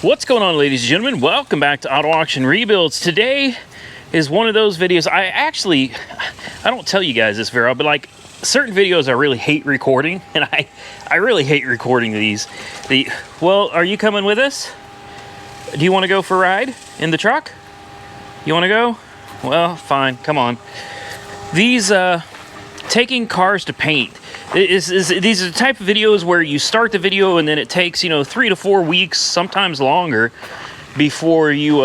What's going on, ladies and gentlemen? Welcome back to Auto Auction Rebuilds. Today is one of those videos I don't tell you guys this very often, but like certain videos I really hate recording, and I really hate recording these. Well, are you coming with us? Do you want to go for a ride in the truck? You want to go? Well, fine, come on. These taking cars to paint. These are the type of videos where you start the video and then it takes 3 to 4 weeks, sometimes longer, before you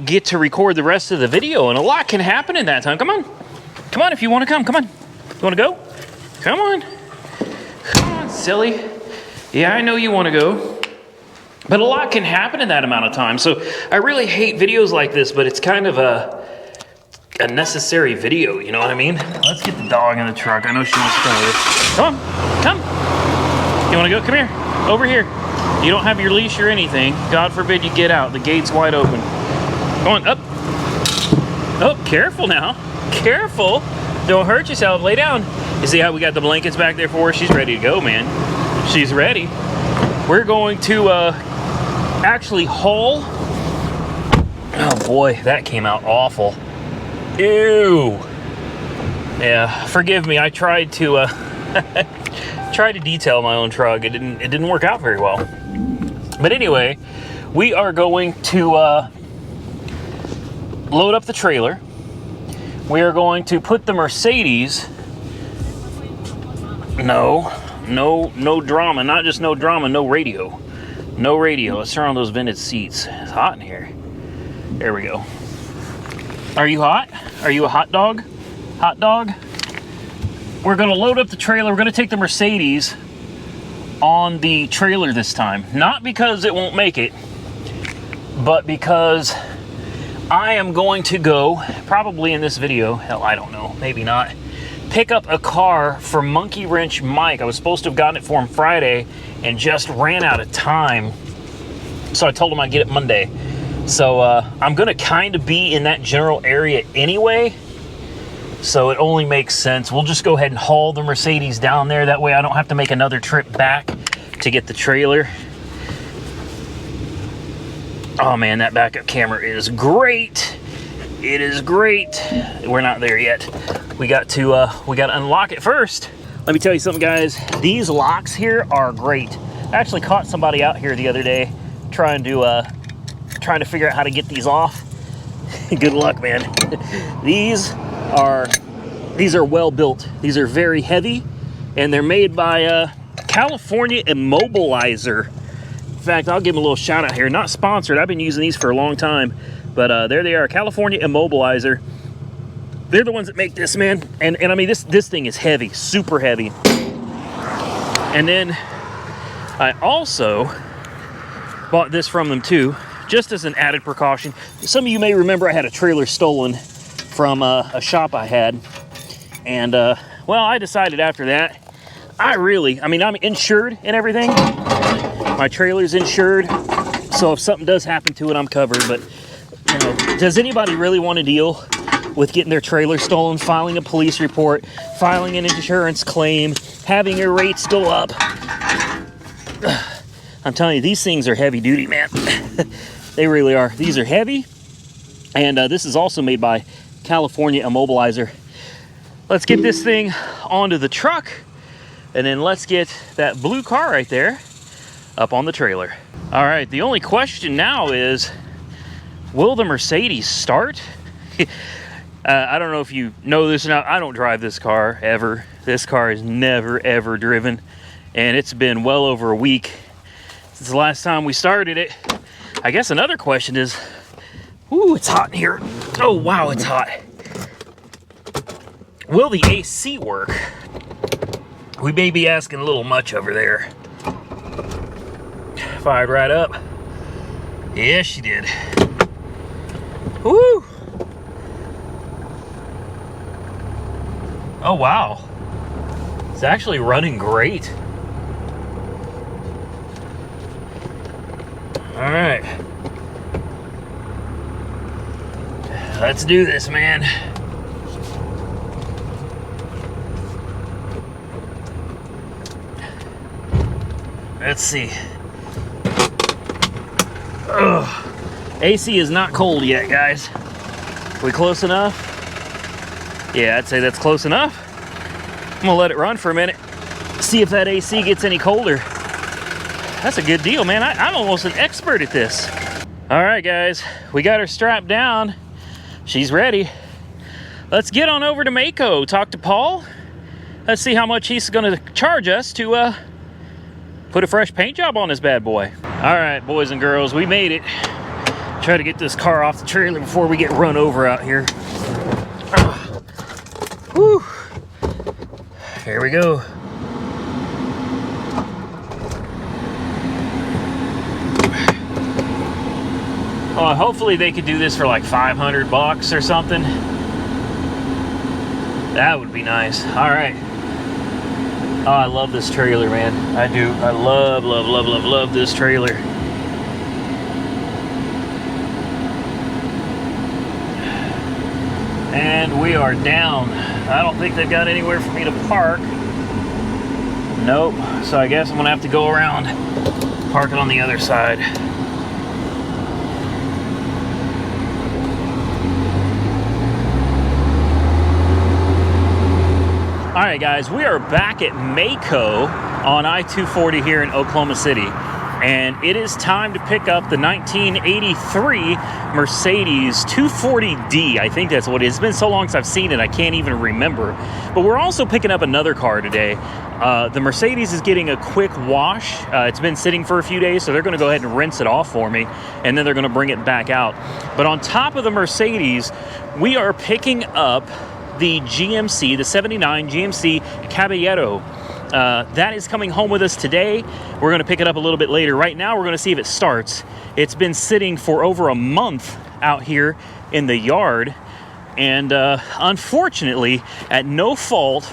get to record the rest of the video, and a lot can happen in that time. Come on, if you want to come on. You want to go? Come on, silly. Yeah, I know you want to go, but a lot can happen in that amount of time. So I really hate videos like this, but it's kind of a necessary video, you know what I mean? Let's get the dog in the truck. I know she wants to come with us. Come. You want to go? Come here. Over here. You don't have your leash or anything. God forbid you get out. The gate's wide open. Go on, up. Oh, careful now. Careful. Don't hurt yourself. Lay down. You see how we got the blankets back there for her? She's ready to go, man. She's ready. We're going to actually haul. Oh boy, that came out awful. Ew. Yeah, forgive me. I tried to detail my own truck. It didn't work out very well. But anyway, we are going to load up the trailer. We are going to put the Mercedes. No drama. Not just no drama, no radio. No radio. Let's turn on those vented seats. It's hot in here. There we go. Are you hot? Are you a hot dog? Hot dog? We're gonna load up the trailer. We're gonna take the Mercedes on the trailer this time. Not because it won't make it, but because I am going to go, probably in this video, hell, I don't know, maybe not, pick up a car for Monkey Wrench Mike. I was supposed to have gotten it for him Friday and just ran out of time. So I told him I'd get it Monday. So I'm gonna kind of be in that general area anyway, so it only makes sense. We'll just go ahead and haul the Mercedes down there. That way I don't have to make another trip back to get the trailer. Oh man, that backup camera is great. It is great. We're not there yet. We got to unlock it first. Let me tell you something, guys. These locks here are great. I actually caught somebody out here the other day trying to figure out how to get these off. Good luck, man. These are well built. These are very heavy, and they're made by California Immobilizer. In fact, I'll give them a little shout out here. Not sponsored. I've been using these for a long time, but there they are, California Immobilizer. They're the ones that make this, man. And I mean, this thing is heavy, super heavy. And then I also bought this from them too, just as an added precaution. Some of you may remember I had a trailer stolen from a shop I had. And, well, I decided after that, I'm insured and everything. My trailer's insured, so if something does happen to it, I'm covered. But, does anybody really want to deal with getting their trailer stolen, filing a police report, filing an insurance claim, having your rates go up? I'm telling you, these things are heavy duty, man. They really are. These are heavy, and this is also made by California Immobilizer. Let's get this thing onto the truck, and then let's get that blue car right there up on the trailer. All right, the only question now is, will the Mercedes start? I don't know if you know this or not. I don't drive this car ever. This car is never, ever driven, and it's been well over a week since the last time we started it. I guess another question is, ooh, it's hot in here. Oh, wow, it's hot. Will the AC work? We may be asking a little much over there. Fired right up. Yes, she did. Woo! Oh, wow. It's actually running great. All right. Let's do this, man. Let's see. Ugh. AC is not cold yet, guys. We close enough? Yeah, I'd say that's close enough. I'm gonna let it run for a minute, see if that AC gets any colder. That's a good deal, man. I'm almost an expert at this. All right, guys, we got her strapped down. She's ready. Let's get on over to Maaco, talk to Paul. Let's see how much he's gonna charge us to put a fresh paint job on this bad boy. All right, boys and girls, we made it. Try to get this car off the trailer before we get run over out here. Whew. Here we go. Oh, hopefully they could do this for like 500 bucks or something. That would be nice. All right. Oh, I love this trailer, man. I do. I love, love, love, love, love this trailer. And we are down. I don't think they've got anywhere for me to park. Nope. So I guess I'm gonna have to go around, park it on the other side. All right, guys, we are back at Maaco on I-240 here in Oklahoma City. And it is time to pick up the 1983 Mercedes 240D. I think that's what it is. It's been so long since I've seen it, I can't even remember. But we're also picking up another car today. The Mercedes is getting a quick wash. It's been sitting for a few days, so they're gonna go ahead and rinse it off for me, and then they're gonna bring it back out. But on top of the Mercedes, we are picking up the GMC, the 79 GMC Caballero. That is coming home with us today. We're going to pick it up a little bit later. Right now, we're going to see if it starts. It's been sitting for over a month out here in the yard. And unfortunately, at no fault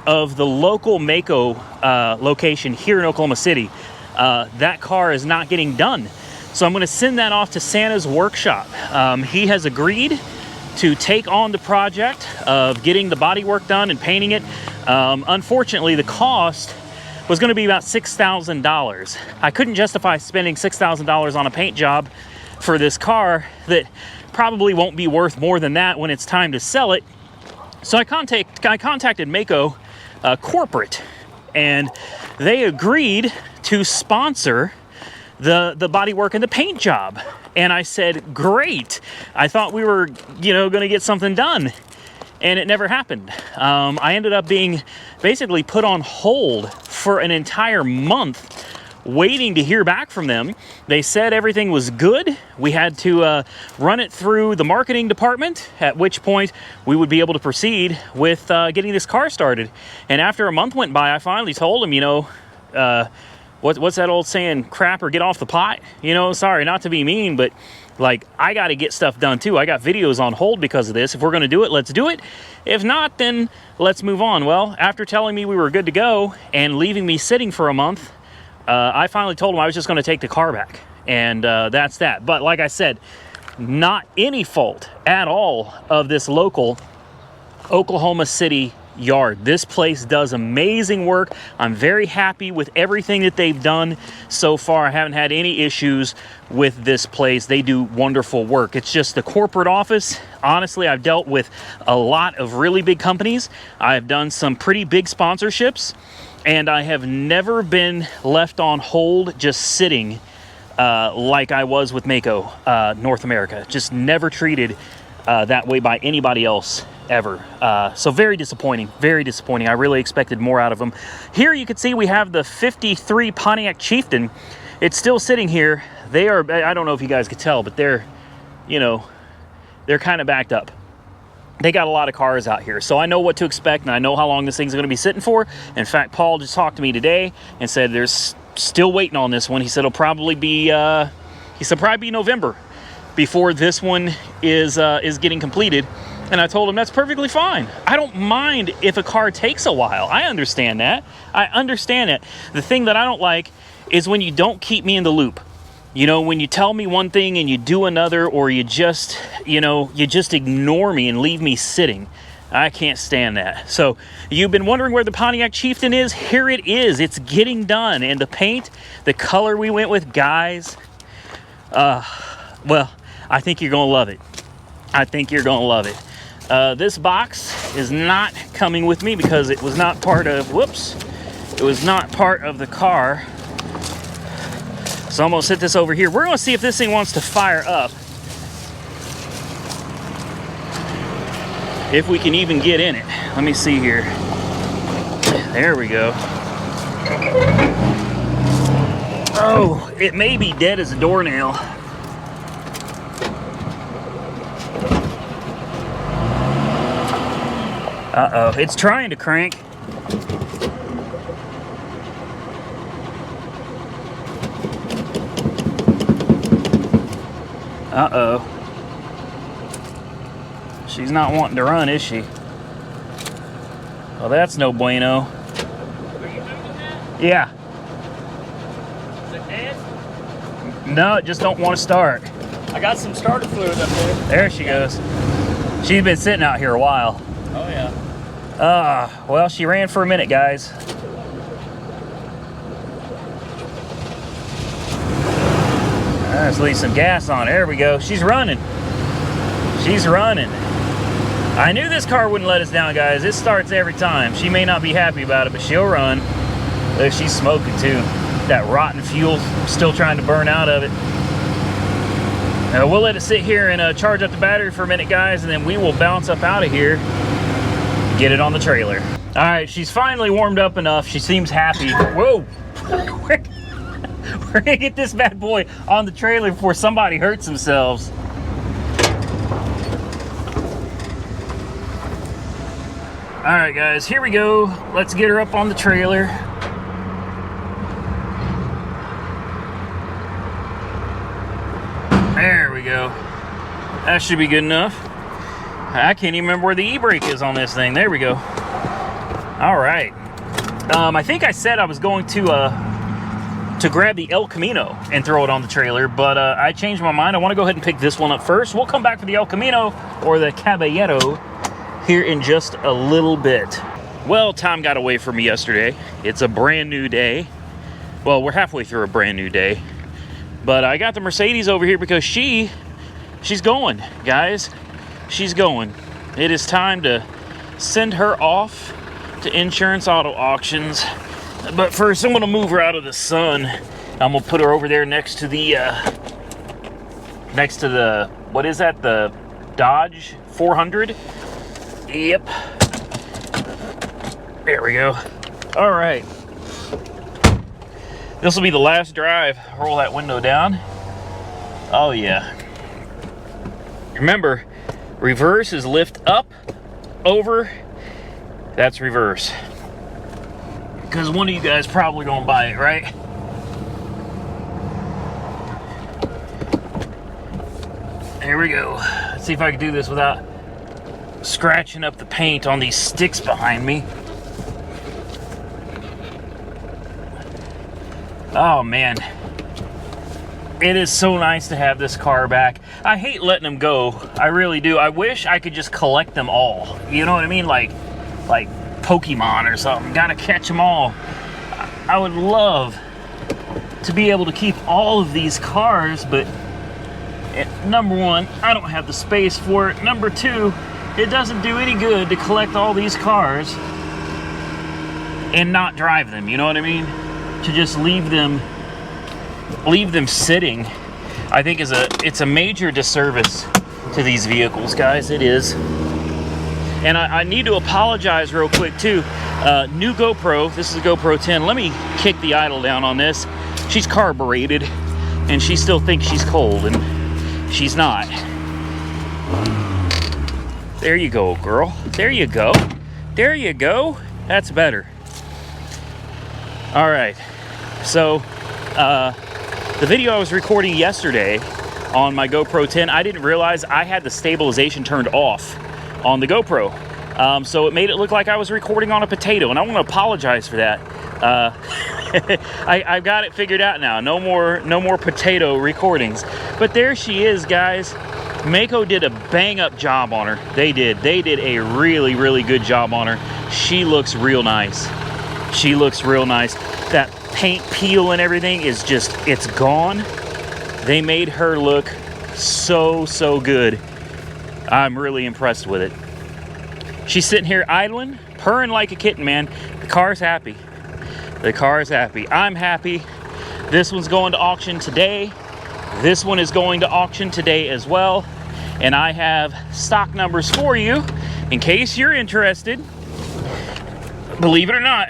of the local Maaco location here in Oklahoma City, that car is not getting done. So I'm going to send that off to Santa's workshop. He has agreed to take on the project of getting the bodywork done and painting it. Unfortunately, the cost was going to be about $6,000. I couldn't justify spending $6,000 on a paint job for this car that probably won't be worth more than that when it's time to sell it. So I contacted Maaco corporate, and they agreed to sponsor the bodywork and the paint job. And I said, great. I thought we were, going to get something done. And it never happened. I ended up being basically put on hold for an entire month waiting to hear back from them. They said everything was good. We had to run it through the marketing department, at which point we would be able to proceed with getting this car started. And after a month went by, I finally told them, what's that old saying, crap or get off the pot? Sorry, not to be mean, but like, I got to get stuff done too. I got videos on hold because of this. If we're going to do it, let's do it. If not, then let's move on. Well, after telling me we were good to go and leaving me sitting for a month, I finally told them I was just going to take the car back. And that's that. But like I said, not any fault at all of this local Oklahoma City yard. This place does amazing work. I'm very happy with everything that they've done so far. I haven't had any issues with this place. They do wonderful work. It's just the corporate office. Honestly, I've dealt with a lot of really big companies. I've done some pretty big sponsorships, and I have never been left on hold just sitting like I was with Maaco North America. Just never treated that way by anybody else ever. So very disappointing, very disappointing. I really expected more out of them. Here you can see we have the 53 Pontiac Chieftain. It's still sitting here. They are, I don't know if you guys could tell, but they're kind of backed up. They got a lot of cars out here, so I know what to expect, and I know how long this thing's going to be sitting for. In fact, Paul just talked to me today and said there's still waiting on this one. He said it'll probably be November before this one is getting completed. And I told him that's perfectly fine. I don't mind if a car takes a while. I understand that. The thing that I don't like is when you don't keep me in the loop. When you tell me one thing and you do another, or you just ignore me and leave me sitting. I can't stand that. So you've been wondering where the Pontiac Chieftain is? Here it is. It's getting done. And the paint, the color we went with, guys, Well, I think you're gonna love it. I think you're gonna love it. This box is not coming with me because it was not part of, whoops, it was not part of the car. So I'm gonna set this over here. We're gonna see if this thing wants to fire up. If we can even get in it. Let me see here. There we go. Oh, it may be dead as a doornail. Uh-oh, it's trying to crank. Uh-oh. She's not wanting to run, is she? Well, that's no bueno. Are you moving that? Yeah. Is it dead? No, it just don't want to start. I got some starter fluid up there. There she goes. She's been sitting out here a while. Oh yeah. Well, she ran for a minute, guys. Let's leave some gas on. There we go. She's running. She's running. I knew this car wouldn't let us down, guys. It starts every time. She may not be happy about it, but she'll run. Look, she's smoking too. That rotten fuel still trying to burn out of it. We'll let it sit here and charge up the battery for a minute, guys, and then we will bounce up out of here, get it on the trailer. All right, she's finally warmed up enough. She seems happy. Whoa. We're gonna get this bad boy on the trailer before somebody hurts themselves. All right, guys, here we go. Let's get her up on the trailer. There we go. That should be good enough. I can't even remember where the e-brake is on this thing. There we go. All right. I think I said I was going to grab the El Camino and throw it on the trailer, but I changed my mind. I want to go ahead and pick this one up first. We'll come back for the El Camino or the Caballero here in just a little bit. Well, time got away from me yesterday. It's a brand new day. Well, we're halfway through a brand new day. But I got the Mercedes over here because she's going, guys. She's going. It is time to send her off to Insurance Auto Auctions. But first, I'm gonna move her out of the sun. I'm gonna put her over there next to the, what is that? The Dodge 400? Yep. There we go. All right. This will be the last drive. Roll that window down. Oh yeah. Remember, reverse is lift up, over. That's reverse. Because one of you guys probably gonna buy it, right? Here we go. Let's see if I can do this without scratching up the paint on these sticks behind me. Oh man, it is so nice to have this car back. I hate letting them go. I really do. I wish I could just collect them all. You know what I mean? Like Pokemon or something. Gotta catch them all. I would love to be able to keep all of these cars, but number one, I don't have the space for it. Number two, it doesn't do any good to collect all these cars and not drive them. You know what I mean? To just leave them sitting, I think it's a major disservice to these vehicles, guys. It is. And I need to apologize real quick too. New GoPro. This is a GoPro 10. Let me kick the idle down on this. She's carbureted, and she still thinks she's cold, and she's not. There you go, girl. There you go. There you go. That's better. All right, so the video I was recording yesterday on my GoPro 10, I didn't realize I had the stabilization turned off on the GoPro. So it made it look like I was recording on a potato, and I want to apologize for that. I've got it figured out now. No more potato recordings. But there she is, guys. Maaco did a bang-up job on her. They did a really, really good job on her. She looks real nice. She looks real nice. That paint peel and everything is just, it's gone. They made her look so good. I'm really impressed with it. She's sitting here idling, purring like a kitten, man. The car's happy. The car is happy. I'm happy. This one's going to auction today. This one is going to auction today as well. And I have stock numbers for you in case you're interested. Believe it or not,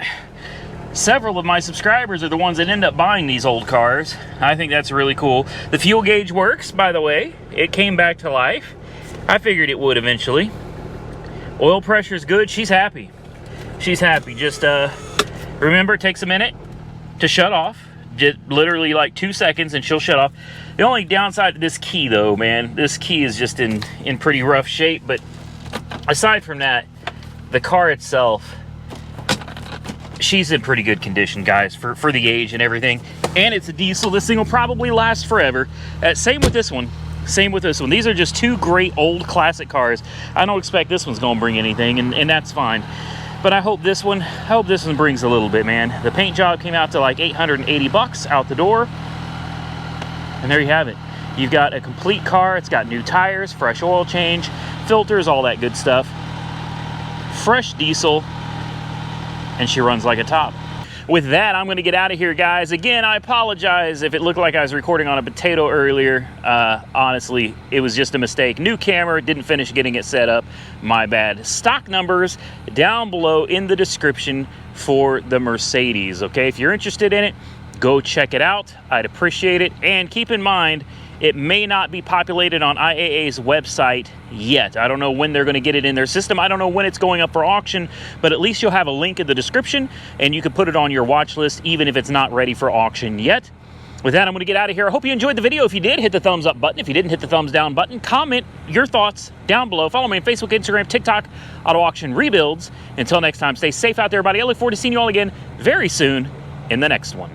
several of my subscribers are the ones that end up buying these old cars. I think that's really cool. The fuel gauge works, by the way. It came back to life. I figured it would eventually. Oil pressure is good. She's happy. She's happy. Just remember, it takes a minute to shut off. Just literally like 2 seconds and she'll shut off. The only downside to this key though, man, this key is just in pretty rough shape. But aside from that, the car itself, she's in pretty good condition, guys, for the age and everything. And it's a diesel. This thing will probably last forever. Same with this one. Same with this one. These are just two great old classic cars. I don't expect this one's gonna bring anything, and that's fine. But I hope this one brings a little bit, man. The paint job came out to like 880 bucks out the door. And there you have it. You've got a complete car. It's got new tires, fresh oil change, filters, all that good stuff. Fresh diesel, and she runs like a top. With that, I'm gonna get out of here, guys. Again, I apologize if it looked like I was recording on a potato earlier. Honestly, it was just a mistake. New camera, didn't finish getting it set up. My bad. Stock numbers down below in the description for the Mercedes, okay? If you're interested in it, go check it out. I'd appreciate it. And keep in mind, it may not be populated on IAA's website yet. I don't know when they're going to get it in their system. I don't know when it's going up for auction, but at least you'll have a link in the description and you can put it on your watch list even if it's not ready for auction yet. With that, I'm going to get out of here. I hope you enjoyed the video. If you did, hit the thumbs up button. If you didn't, hit the thumbs down button. Comment your thoughts down below. Follow me on Facebook, Instagram, TikTok, Auto Auction Rebuilds. Until next time, stay safe out there, everybody. I look forward to seeing you all again very soon in the next one.